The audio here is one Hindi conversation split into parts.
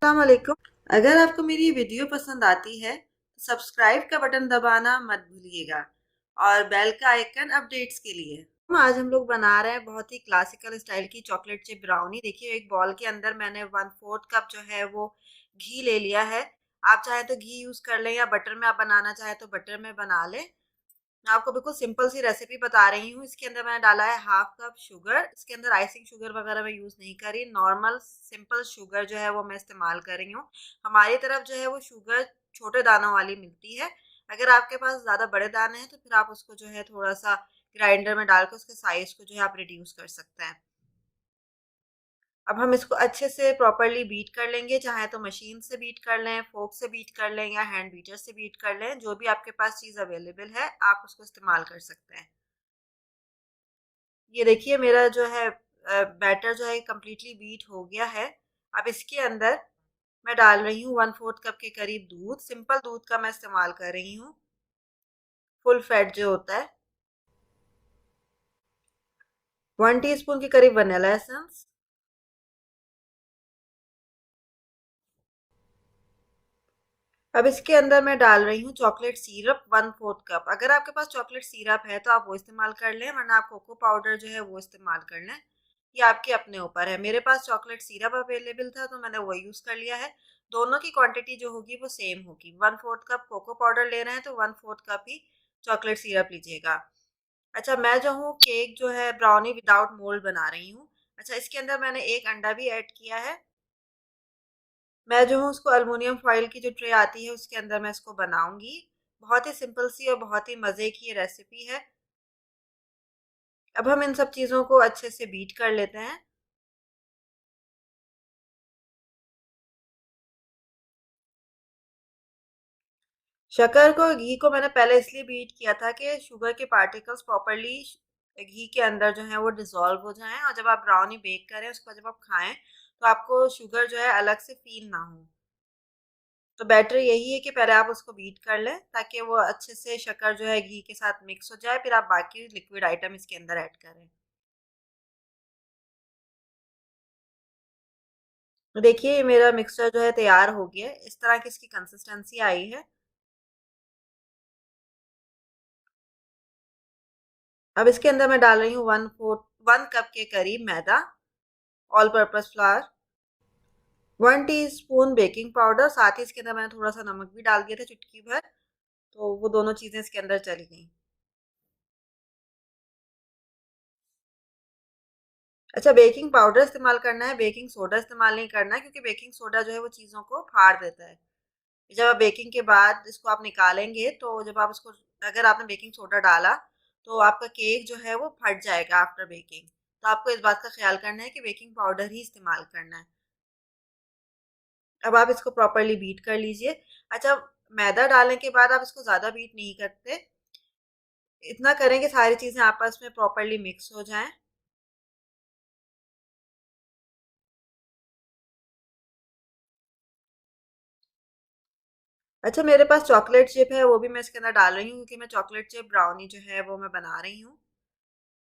अस्सलाम वालेकुम। अगर आपको मेरी वीडियो पसंद आती है तो सब्सक्राइब का बटन दबाना मत भूलिएगा और बेल का आइकन अपडेट्स के लिए। आज हम लोग बना रहे हैं बहुत ही क्लासिकल स्टाइल की चॉकलेट चिप ब्राउनी। देखिए, एक बॉल के अंदर मैंने 1/4 कप जो है वो घी ले लिया है। आप चाहे तो घी यूज कर लें या बटर में आप बनाना चाहे तो बटर में बना लें। मैं आपको बिल्कुल सिंपल सी रेसिपी बता रही हूँ। इसके अंदर मैंने डाला है 1/2 कप शुगर। इसके अंदर आइसिंग शुगर वगैरह मैं यूज़ नहीं कर रही, नॉर्मल सिंपल शुगर जो है वो मैं इस्तेमाल कर रही हूँ। हमारी तरफ जो है वो शुगर छोटे दानों वाली मिलती है। अगर आपके पास ज़्यादा बड़े दाने हैं तो फिर आप उसको जो है थोड़ा सा ग्राइंडर में डाल के उसके साइज को जो है आप रिड्यूस कर सकते हैं। अब हम इसको अच्छे से प्रॉपर्ली बीट कर लेंगे, चाहे तो मशीन से बीट कर लें, फोक से बीट कर लें या हैंड बीटर से बीट कर लें। जो भी आपके पास चीज़ अवेलेबल है आप उसको इस्तेमाल कर सकते हैं। ये देखिए, मेरा जो है बैटर जो है कंप्लीटली बीट हो गया है। अब इसके अंदर मैं डाल रही हूँ 1/4 कप के करीब दूध। सिंपल दूध का मैं इस्तेमाल कर रही हूँ, फुल फैट जो होता है। 1 टीस्पून के करीब वनीला एसेंस। अब इसके अंदर मैं डाल रही हूँ चॉकलेट सिरप 1/4 कप। अगर आपके पास चॉकलेट सिरप है तो आप वो इस्तेमाल कर लें, वरना आप कोको पाउडर जो है वो इस्तेमाल कर लें। ये आपके अपने ऊपर है। मेरे पास चॉकलेट सिरप अवेलेबल था तो मैंने वो यूज़ कर लिया है। दोनों की क्वांटिटी जो होगी वो सेम होगी। 1/4 कप कोको पाउडर ले रहे हैं तो 1/4 कप ही चॉकलेट सिरप लीजिएगा। अच्छा, मैं जो हूँ केक जो है ब्राउनी विदाउट मोल्ड बना रही हूँ। अच्छा, इसके अंदर मैंने एक अंडा भी ऐड किया है। मैं जो हूँ उसको एल्युमिनियम फॉइल की जो ट्रे आती है उसके अंदर मैं इसको बनाऊंगी। बहुत ही सिंपल सी और बहुत ही मज़े की ये रेसिपी है। अब हम इन सब चीज़ों को अच्छे से बीट कर लेते हैं। शक्कर को घी को मैंने पहले इसलिए बीट किया था कि शुगर के पार्टिकल्स प्रॉपरली घी के अंदर जो है वो डिसॉल्व हो जाएं, और जब आप ब्राउनी बेक करें उसको जब आप खाएं तो आपको शुगर जो है अलग से फील ना हो। तो बेटर यही है कि पहले आप उसको बीट कर लें ताकि वो अच्छे से शक्कर जो है घी के साथ मिक्स हो जाए, फिर आप बाकी लिक्विड आइटम इसके अंदर ऐड करें। तो देखिए, मेरा मिक्सचर जो है तैयार हो गया है। इस तरह की इसकी कंसिस्टेंसी आई है। अब इसके अंदर मैं डाल रही हूँ 1 कप के करीब मैदा, all purpose flour, 1 teaspoon baking powder. साथ ही इसके अंदर मैंने थोड़ा सा नमक भी डाल दिया था, चुटकी भर। तो वो दोनों चीज़ें इसके अंदर चली गई। अच्छा, बेकिंग पाउडर इस्तेमाल करना है, बेकिंग सोडा इस्तेमाल नहीं करना है, क्योंकि बेकिंग सोडा जो है वो चीज़ों को फाड़ देता है। जब आप बेकिंग के बाद इसको आप निकालेंगे तो जब आप इसको, अगर आपने बेकिंग सोडा डाला तो आपका केक जो है वो फट जाएगा आफ्टर बेकिंग। तो आपको इस बात का ख्याल करना है कि बेकिंग पाउडर ही इस्तेमाल करना है। अब आप इसको प्रॉपरली बीट कर लीजिए। अच्छा, मैदा डालने के बाद आप इसको ज़्यादा बीट नहीं करते, इतना करें कि सारी चीज़ें आपस में प्रॉपरली मिक्स हो जाएं। अच्छा, मेरे पास चॉकलेट चिप है, वो भी मैं इसके अंदर डाल रही हूँ क्योंकि मैं चॉकलेट चिप ब्राउनी जो है वो मैं बना रही हूँ।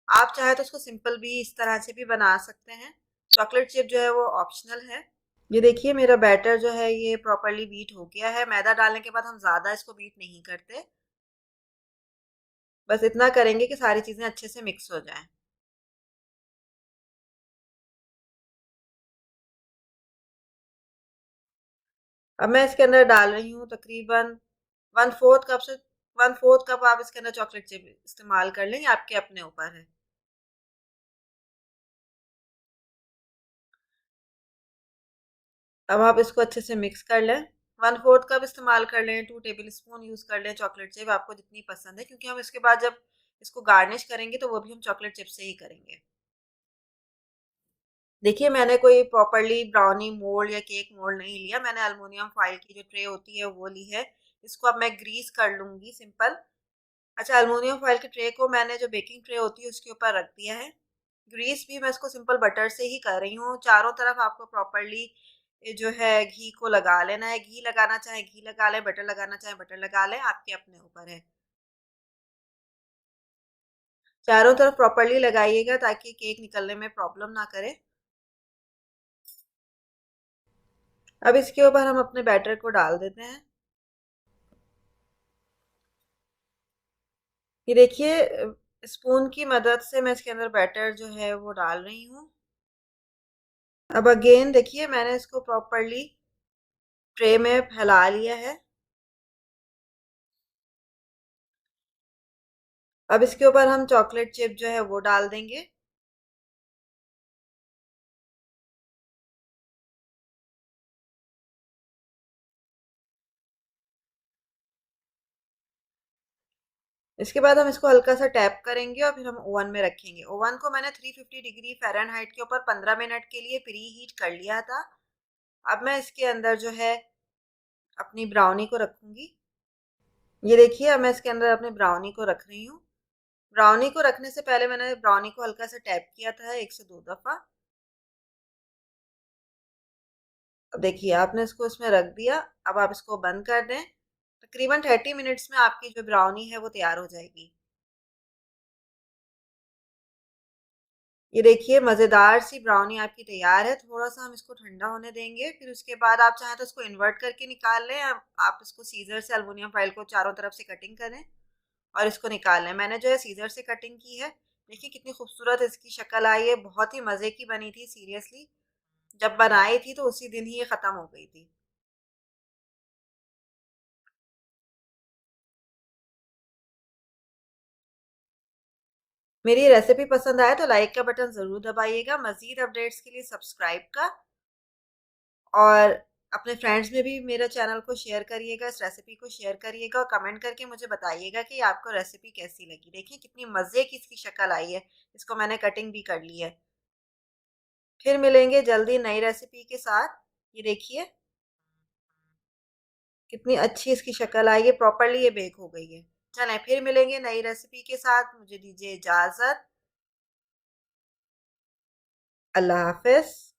आप चाहे तो उसको सिंपल भी इस तरह से भी बना सकते हैं। चॉकलेट चिप जो है वो ऑप्शनल है। ये देखिए, मेरा बैटर जो है ये प्रॉपरली बीट हो गया है। मैदा डालने के बाद हम ज़्यादा इसको बीट नहीं करते, बस इतना करेंगे कि सारी चीज़ें अच्छे से मिक्स हो जाएं। अब मैं इसके अंदर डाल रही हूँ तकरीबन 1/4 कप से 1/4 कप। आप इसके अंदर चॉकलेट चिप इस्तेमाल कर लें, ये आपके अपने ऊपर है। अब आप इसको अच्छे से मिक्स कर लें। 1/4 कप इस्तेमाल कर लें, 2 टेबल स्पून यूज़ कर लें चॉकलेट चिप, आपको जितनी पसंद है, क्योंकि हम इसके बाद जब इसको गार्निश करेंगे तो वो भी हम चॉकलेट चिप से ही करेंगे। देखिए, मैंने कोई प्रॉपरली ब्राउनी मोल्ड या केक मोल्ड नहीं लिया। मैंने एल्युमिनियम फॉइल की जो ट्रे होती है वो ली है। इसको अब मैं ग्रीस कर लूँगी सिंपल। अच्छा, एल्युमिनियम फॉइल की ट्रे को मैंने जो बेकिंग ट्रे होती है उसके ऊपर रख दिया है। ग्रीस भी मैं इसको सिंपल बटर से ही कर रही हूँ। चारों तरफ आपको प्रॉपरली जो है घी को लगा लेना है। घी लगाना चाहे घी लगा लें, बटर लगाना चाहे बटर लगा लें, आपके अपने ऊपर है। चारों तरफ प्रॉपरली लगाइएगा ताकि केक निकलने में प्रॉब्लम ना करे। अब इसके ऊपर हम अपने बैटर को डाल देते हैं। ये देखिए, स्पून की मदद से मैं इसके अंदर बैटर जो है वो डाल रही हूँ। अब अगेन देखिए, मैंने इसको प्रॉपरली ट्रे में फैला लिया है। अब इसके ऊपर हम चॉकलेट चिप जो है वो डाल देंगे। इसके बाद हम इसको हल्का सा टैप करेंगे और फिर हम ओवन में रखेंगे। ओवन को मैंने 350 डिग्री फ़ारेनहाइट के ऊपर 15 मिनट के लिए प्री हीट कर लिया था। अब मैं इसके अंदर जो है अपनी ब्राउनी को रखूंगी। ये देखिए, अब मैं इसके अंदर अपनी ब्राउनी को रख रही हूँ। ब्राउनी को रखने से पहले मैंने ब्राउनी को हल्का सा टैप किया था 1 से 2 दफ़ा। अब देखिए, आपने इसको इसमें रख दिया। अब आप इसको बंद कर दें। तकरीबन 30 मिनट्स में आपकी जो ब्राउनी है वो तैयार हो जाएगी। ये देखिए, मज़ेदार सी ब्राउनी आपकी तैयार है। थोड़ा-सा हम इसको ठंडा होने देंगे, फिर उसके बाद आप चाहें तो इसको इन्वर्ट करके निकाल लें। आप इसको सीज़र से एल्युमिनियम फ़ॉइल को चारों तरफ से कटिंग करें और इसको निकाल लें। मैंने जो है सीज़र से कटिंग की है। देखिए कितनी खूबसूरत इसकी शक्ल आई है, बहुत ही मज़े की बनी थी सीरियसली। जब बनाई थी तो उसी दिन ही ये ख़त्म हो गई थी। मेरी ये रेसिपी पसंद आए तो लाइक का बटन ज़रूर दबाइएगा। मज़ीद अपडेट्स के लिए सब्सक्राइब का और अपने फ्रेंड्स में भी मेरे चैनल को शेयर करिएगा, इस रेसिपी को शेयर करिएगा और कमेंट करके मुझे बताइएगा कि आपको रेसिपी कैसी लगी। देखिए कितनी मज़े की इसकी शक्ल आई है। इसको मैंने कटिंग भी कर ली है। फिर मिलेंगे जल्दी नई रेसिपी के साथ। ये देखिए कितनी अच्छी इसकी शक्ल आई है, प्रॉपरली ये बेक हो गई है। चलें फिर मिलेंगे नई रेसिपी के साथ। मुझे दीजिए इजाज़त। अल्लाह हाफ़िज़।